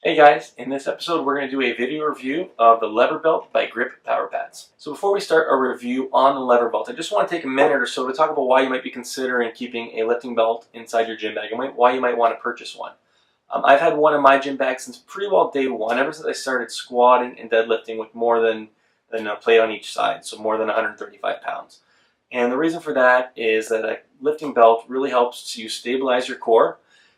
Hey guys, in this episode we're going to do a video review of the lever belt by Grip Power Pads. So before we start our review on the lever belt, I just want to take a minute or so to talk about why you might be considering keeping a lifting belt inside your gym bag and why you might want to purchase one. I've had one in my gym bag since pretty well day one, ever since I started squatting and deadlifting with more than a plate on each side, so more than 135 pounds. And the reason for that is that a lifting belt really helps you stabilize your core,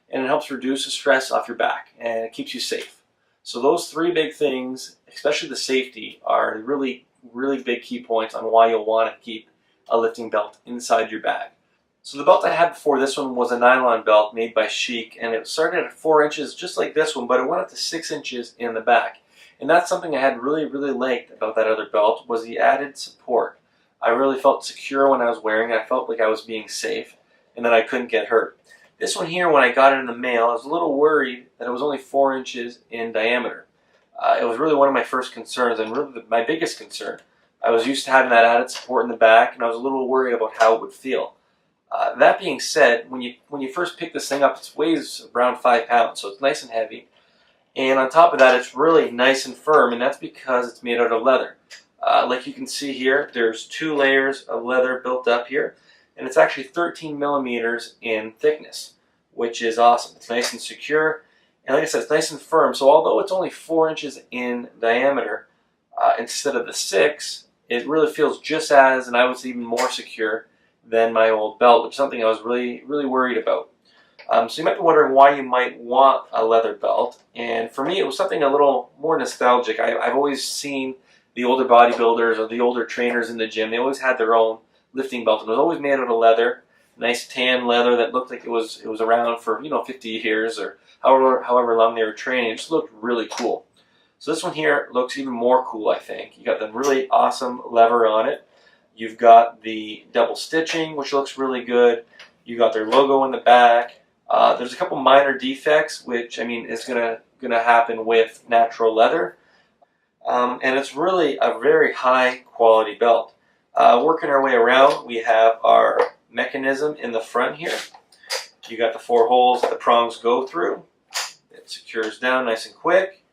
and it helps reduce the stress off your back, and it keeps you safe. So those three big things, especially the safety, are really big key points on why you'll want to keep a lifting belt inside your bag. So the belt I had before this one was a nylon belt made by Chic, and it started at 4 inches just like this one, but it went up to 6 inches in the back. And that's something I had really liked about that other belt, was the added support. I really felt secure when I was wearing it. I felt like I was being safe and that I couldn't get hurt. This one here, when I got it in the mail, I was a little worried that it was only 4 inches in diameter. It was really one of my first concerns, and really my biggest concern. I was used to having that added support in the back, and I was a little worried about how it would feel. That being said, when you first pick this thing up, it weighs around 5 pounds, so it's nice and heavy. And on top of that, it's really nice and firm, and that's because it's made out of leather. Like you can see here, there's 2 layers of leather built up here. And it's actually 13 millimeters in thickness, which is awesome. It's nice and secure, and like I said, it's nice and firm. So although it's only 4 inches in diameter instead of the 6, it really feels just as, and I would say even more secure than my old belt, which is something I was really worried about. So you might be wondering why you might want a leather belt, and for me it was something a little more nostalgic. I've always seen the older bodybuilders or the older trainers in the gym. They always had their own lifting belt, and it was always made out of leather, nice tan leather that looked like it was around for 50 years or however long they were training. It just looked really cool. So this one here looks even more cool, I think. You got the really awesome lever on it. You've got the double stitching, which looks really good. You got their logo in the back. There's a couple minor defects, which is gonna happen with natural leather, and it's really a very high quality belt. Working our way around, we have our mechanism in the front here. You got the 4 holes that the prongs go through. It secures down nice and quick.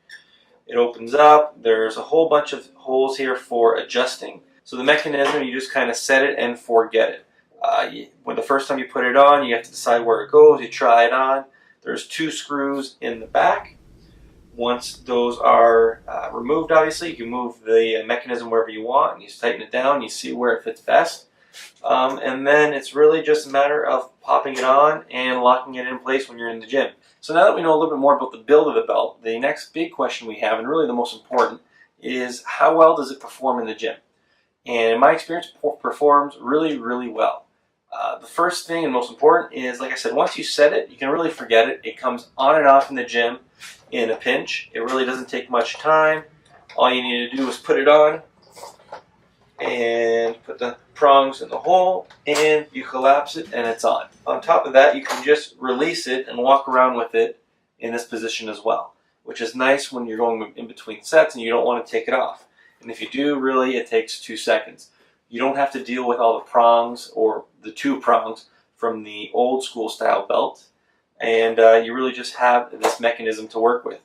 It opens up. There's a whole bunch of holes here for adjusting. So the mechanism, you just kind of set it and forget it. When the first time you put it on, you have to decide where it goes. You try it on. There's 2 screws in the back. Once those are removed, obviously, you can move the mechanism wherever you want, and you just tighten it down, and you see where it fits best. And then it's really just a matter of popping it on and locking it in place when you're in the gym. So now that we know a little bit more about the build of the belt, the next big question we have, and really the most important, is how well does it perform in the gym? And in my experience, it performs really well. The first thing and most important is, like I said, once you set it, you can really forget it. It comes on and off in the gym in a pinch. It really doesn't take much time. All you need to do is put it on and put the prongs in the hole, and you collapse it and it's on. On top of that, you can just release it and walk around with it in this position as well, which is nice when you're going in between sets and you don't want to take it off. And if you do, really, it takes 2 seconds. You don't have to deal with all the prongs or the 2 prongs from the old school style belt, and you really just have this mechanism to work with.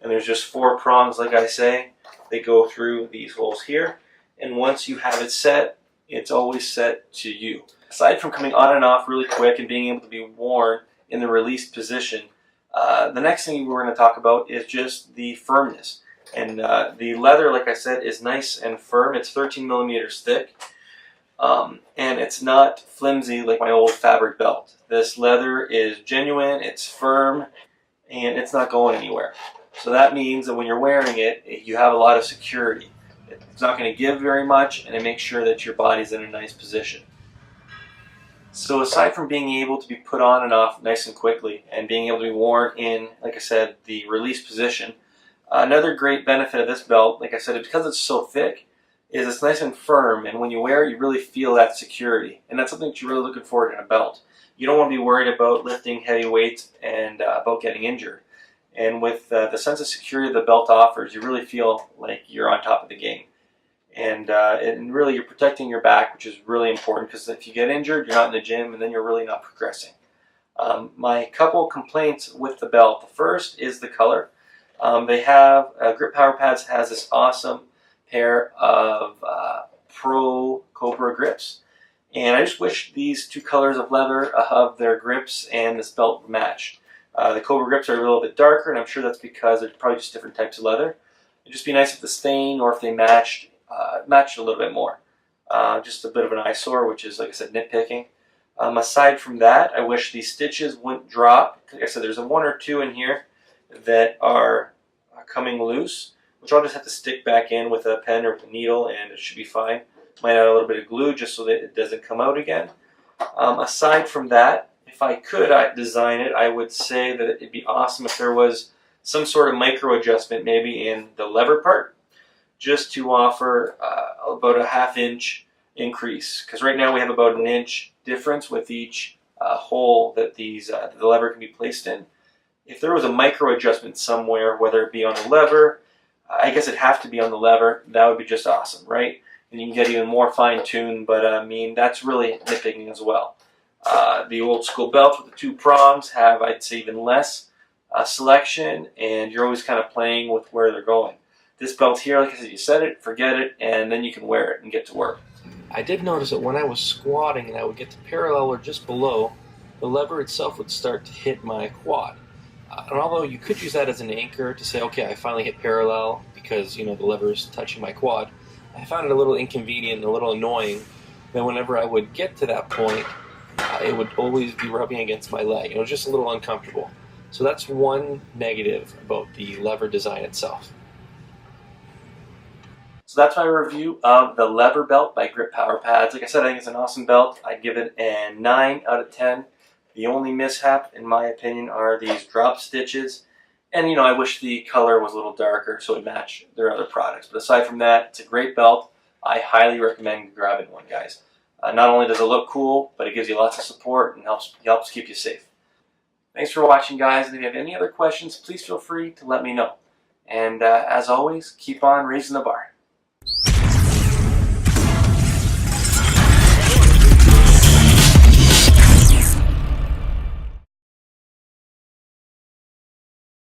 And there's just 4 prongs, like I say. They go through these holes here, and once you have it set, it's always set to you. Aside from coming on and off really quick and being able to be worn in the released position, the next thing we're going to talk about is just the firmness. And the leather, like I said, is nice and firm. It's 13 millimeters thick. And it's not flimsy like my old fabric belt. This leather is genuine, it's firm, and it's not going anywhere. So that means that when you're wearing it, you have a lot of security. It's not going to give very much, and it makes sure that your body's in a nice position. So aside from being able to be put on and off nice and quickly, and being able to be worn in, like I said, the release position, another great benefit of this belt, like I said, because it's so thick, is it's nice and firm, and when you wear it, you really feel that security. And that's something that you're really looking for in a belt. You don't want to be worried about lifting heavy weights and about getting injured. And with the sense of security the belt offers, you really feel like you're on top of the game. And really you're protecting your back, which is really important, because if you get injured, you're not in the gym, and then you're really not progressing. My couple complaints with the belt. The first is the color. They have Grip Power Pads has this awesome pair of Pro Cobra grips, and I just wish these two colors of leather of their grips and this belt matched. The Cobra grips are a little bit darker, and I'm sure that's because they're probably just different types of leather. It'd just be nice if the stain or if they matched a little bit more. Just a bit of an eyesore, which is, like I said, nitpicking. Aside from that, I wish these stitches wouldn't drop. Like I said, there's one or two in here that are coming loose, which I'll just have to stick back in with a pen or with a needle, and it should be fine. Might add a little bit of glue just so that it doesn't come out again. Aside from that, if I could design it, I would say that it'd be awesome if there was some sort of micro adjustment maybe in the lever part, just to offer about a ½ inch increase. Because right now we have about an inch difference with each hole that the lever can be placed in. If there was a micro adjustment somewhere, whether it be on the lever, I guess it'd have to be on the lever, that would be just awesome, right? And you can get even more fine-tuned, but I mean, that's really nitpicking as well. The old school belts with the two prongs have, I'd say, even less selection, and you're always kind of playing with where they're going. This belt here, like I said, you set it, forget it, and then you can wear it and get to work. I did notice that when I was squatting and I would get to parallel or just below, the lever itself would start to hit my quad. And although you could use that as an anchor to say, okay, I finally hit parallel because, you know, the lever is touching my quad, I found it a little inconvenient and a little annoying that whenever I would get to that point, it would always be rubbing against my leg. It was just a little uncomfortable. So that's one negative about the lever design itself. So that's my review of the lever belt by Grip Power Pads. Like I said, I think it's an awesome belt. I'd give it a 9 out of 10. The only mishap, in my opinion, are these drop stitches. And, you know, I wish the color was a little darker so it matched their other products. But aside from that, it's a great belt. I highly recommend grabbing one, guys. Not only does it look cool, but it gives you lots of support and helps keep you safe. Thanks for watching, guys. And if you have any other questions, please feel free to let me know. And as always, keep on raising the bar.